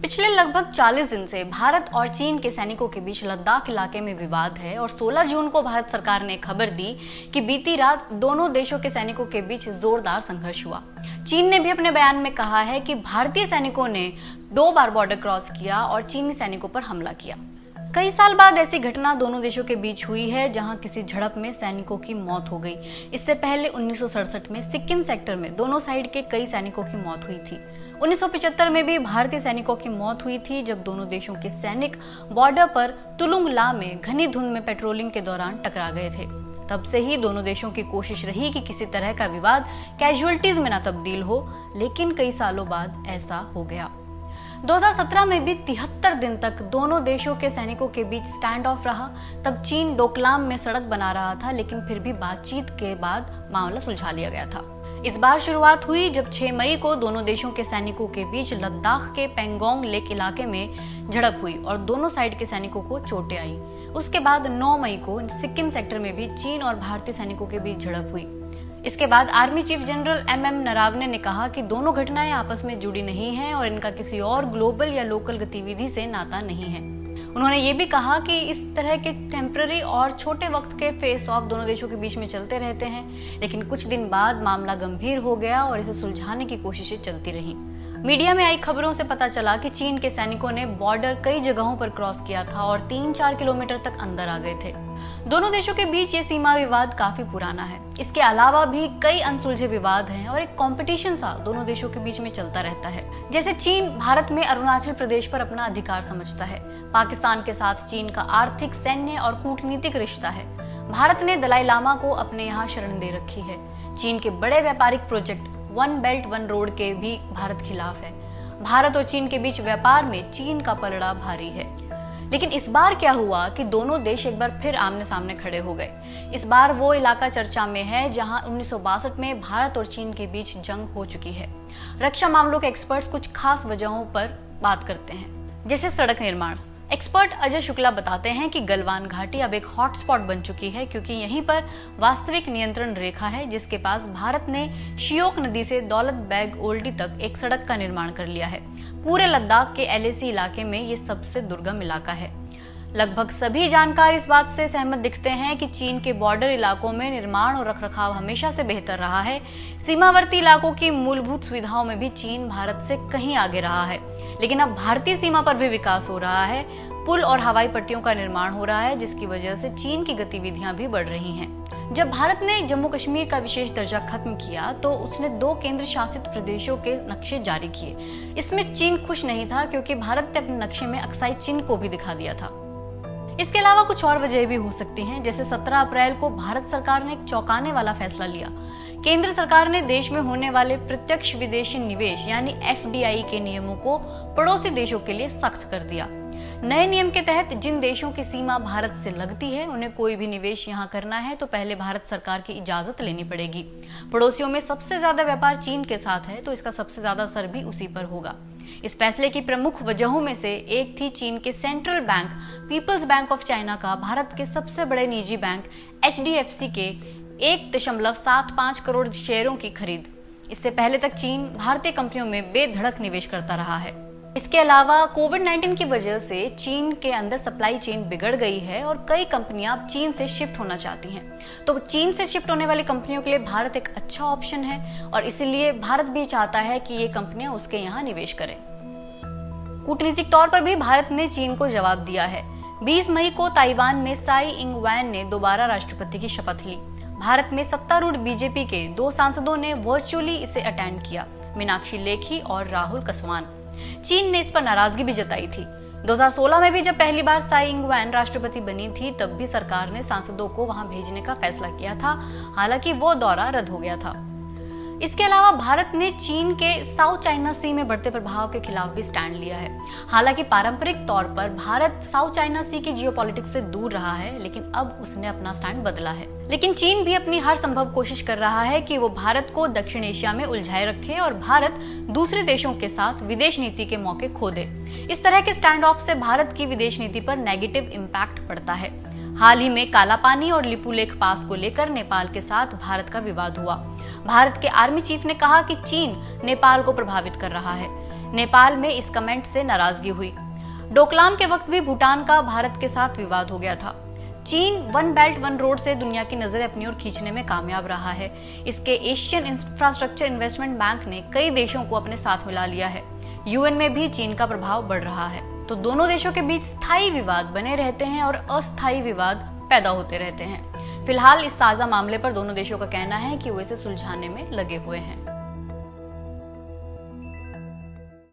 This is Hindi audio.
पिछले लगभग 40 दिन से भारत और चीन के सैनिकों के बीच लद्दाख इलाके में विवाद है और 16 जून को भारत सरकार ने खबर दी कि बीती रात दोनों देशों के सैनिकों के बीच जोरदार संघर्ष हुआ। चीन ने भी अपने बयान में कहा है कि भारतीय सैनिकों ने 2 बार बॉर्डर क्रॉस किया और चीनी सैनिकों पर हमला किया। कई साल बाद ऐसी घटना दोनों देशों के बीच हुई है जहां किसी झड़प में सैनिकों की मौत हो गई। इससे पहले 1967 में सिक्किम सेक्टर में दोनों साइड के कई सैनिकों की मौत हुई थी। 1975 में भी भारतीय सैनिकों की मौत हुई थी जब दोनों देशों के सैनिक बॉर्डर पर तुलुंग ला में घनी धुंध में पेट्रोलिंग के दौरान टकरा गए थे। तब से ही दोनों देशों की कोशिश रही कि किसी तरह का विवाद कैजुअलिटीज में न तब्दील हो, लेकिन कई सालों बाद ऐसा हो गया। 2017 में भी 73 दिन तक दोनों देशों के सैनिकों के बीच स्टैंड ऑफ रहा। तब चीन डोकलाम में सड़क बना रहा था, लेकिन फिर भी बातचीत के बाद मामला सुलझा लिया गया था। इस बार शुरुआत हुई जब 6 मई को दोनों देशों के सैनिकों के बीच लद्दाख के पेंगोंग लेक इलाके में झड़प हुई और दोनों साइड के सैनिकों को चोटें आई। उसके बाद 9 मई को सिक्किम सेक्टर में भी चीन और भारतीय सैनिकों के बीच झड़प हुई। इसके बाद army chief general MM Naravane ने कहा कि दोनों घटनाएं आपस में जुड़ी नहीं हैं और इनका किसी और ग्लोबल या लोकल गतिविधि से नाता नहीं है। उन्होंने ये भी कहा कि इस तरह के टेम्पररी और छोटे वक्त के फेस ऑफ दोनों देशों के बीच में चलते रहते हैं, लेकिन कुछ दिन बाद मामला गंभीर हो गया और इसे सुलझाने की कोशिशें चलती रहीं। मीडिया में आई खबरों से पता चला कि चीन के सैनिकों ने बॉर्डर कई जगहों पर क्रॉस किया था और 3-4 किलोमीटर तक अंदर आ गए थे। दोनों देशों के बीच ये सीमा विवाद काफी पुराना है। इसके अलावा भी कई अनसुलझे विवाद हैं और एक कंपटीशन सा दोनों देशों के बीच में चलता रहता है। जैसे चीन भारत में अरुणाचल प्रदेश पर अपना अधिकार समझता है। पाकिस्तान के साथ चीन का आर्थिक, सैन्य और कूटनीतिक रिश्ता है। भारत ने दलाई लामा को अपने यहाँ शरण दे रखी है। चीन के बड़े व्यापारिक प्रोजेक्ट 1 बेल्ट 1 रोड के भी भारत खिलाफ है। भारत और चीन के बीच व्यापार में चीन का पलड़ा भारी है। लेकिन इस बार क्या हुआ कि दोनों देश एक बार फिर आमने सामने खड़े हो गए। इस बार वो इलाका चर्चा में है जहां 1962 में भारत और चीन के बीच जंग हो चुकी है। रक्षा मामलों के एक्सपर्ट्स कुछ खास वजहों पर बात करते हैं, जैसे सड़क निर्माण। एक्सपर्ट अजय शुक्ला बताते हैं कि गलवान घाटी अब एक हॉटस्पॉट बन चुकी है क्योंकि यहीं पर वास्तविक नियंत्रण रेखा है, जिसके पास भारत ने शियोक नदी से दौलत बेग ओल्डी तक एक सड़क का निर्माण कर लिया है। पूरे लद्दाख के LAC इलाके में ये सबसे दुर्गम इलाका है। लगभग सभी जानकार इस बात से सहमत दिखते हैं कि चीन के बॉर्डर इलाकों में निर्माण और रखरखाव हमेशा से बेहतर रहा है। सीमावर्ती इलाकों की मूलभूत सुविधाओं में भी चीन भारत से कहीं आगे रहा है। लेकिन अब भारतीय सीमा पर भी विकास हो रहा है। पुल और हवाई पट्टियों का निर्माण हो रहा है, जिसकी वजह से चीन की गतिविधियां भी बढ़ रही हैं। जब भारत ने जम्मू कश्मीर का विशेष दर्जा खत्म किया तो उसने 2 केंद्र शासित प्रदेशों के नक्शे जारी किए। इसमें चीन खुश नहीं था क्योंकि भारत ने अपने नक्शे में अक्साई चिन्ह को भी दिखा दिया था। इसके अलावा कुछ और वजह भी हो सकती हैं, जैसे 17 अप्रैल को भारत सरकार ने एक चौंकाने वाला फैसला लिया। केंद्र सरकार ने देश में होने वाले प्रत्यक्ष विदेशी निवेश यानी FDI के नियमों को पड़ोसी देशों के लिए सख्त कर दिया। नए नियम के तहत जिन देशों की सीमा भारत से लगती है उन्हें कोई भी निवेश यहाँ करना है तो पहले भारत सरकार की इजाजत लेनी पड़ेगी। पड़ोसियों में सबसे ज्यादा व्यापार चीन के साथ है तो इसका सबसे ज्यादा असर भी उसी पर होगा। इस फैसले की प्रमुख वजहों में से एक थी चीन के central bank People's Bank of China का भारत के सबसे बड़े निजी बैंक HDFC के 1.75 करोड़ शेयरों की खरीद। इससे पहले तक चीन भारतीय कंपनियों में बेधड़क निवेश करता रहा है। इसके अलावा कोविड-19 की वजह से चीन के अंदर सप्लाई चेन बिगड़ गई है और कई कंपनियां अब चीन से शिफ्ट होना चाहती हैं। तो चीन से शिफ्ट होने वाली कंपनियों के लिए भारत एक अच्छा ऑप्शन है और इसीलिए भारत भी चाहता है कि ये कंपनियां उसके यहाँ निवेश करें। कूटनीतिक तौर पर भी भारत ने चीन को जवाब दिया है। 20 मई को ताइवान में साई इंग वैन ने दोबारा राष्ट्रपति की शपथ ली। भारत में सत्तारूढ़ बीजेपी के 2 सांसदों ने वर्चुअली इसे अटेंड किया, मीनाक्षी लेखी और राहुल कसवान। चीन ने इस पर नाराजगी भी जताई थी। 2016 में भी जब पहली बार साई इंग वैन राष्ट्रपति बनी थी तब भी सरकार ने सांसदों को वहां भेजने का फैसला किया था, हालांकि वो दौरा रद्द हो गया था। इसके अलावा भारत ने चीन के साउथ चाइना सी में बढ़ते प्रभाव के खिलाफ भी स्टैंड लिया है। हालांकि पारंपरिक तौर पर भारत साउथ चाइना सी की जियोपॉलिटिक्स से दूर रहा है, लेकिन अब उसने अपना स्टैंड बदला है। लेकिन चीन भी अपनी हर संभव कोशिश कर रहा है कि वो भारत को दक्षिण एशिया में उलझाए रखे और भारत दूसरे देशों के साथ विदेश नीति के मौके खो दे। इस तरह के स्टैंड ऑफ से भारत की विदेश नीति पर नेगेटिव इम्पैक्ट पड़ता है। हाल ही में काला पानी और लिपुलेख पास को लेकर नेपाल के साथ भारत का विवाद हुआ। भारत के आर्मी चीफ ने कहा कि चीन नेपाल को प्रभावित कर रहा है। नेपाल में इस कमेंट से नाराजगी हुई। डोकलाम के वक्त भी भूटान का भारत के साथ विवाद हो गया था। चीन वन बेल्ट वन रोड से दुनिया की नजरें अपनी ओर खींचने में कामयाब रहा है। इसके एशियन इंफ्रास्ट्रक्चर इन्वेस्टमेंट बैंक ने कई देशों को अपने साथ मिला लिया है। यूएन में भी चीन का प्रभाव बढ़ रहा है। तो दोनों देशों के बीच स्थायी विवाद बने रहते हैं और अस्थायी विवाद पैदा होते रहते हैं। फिलहाल इस ताजा मामले पर दोनों देशों का कहना है कि वो इसे सुलझाने में लगे हुए हैं।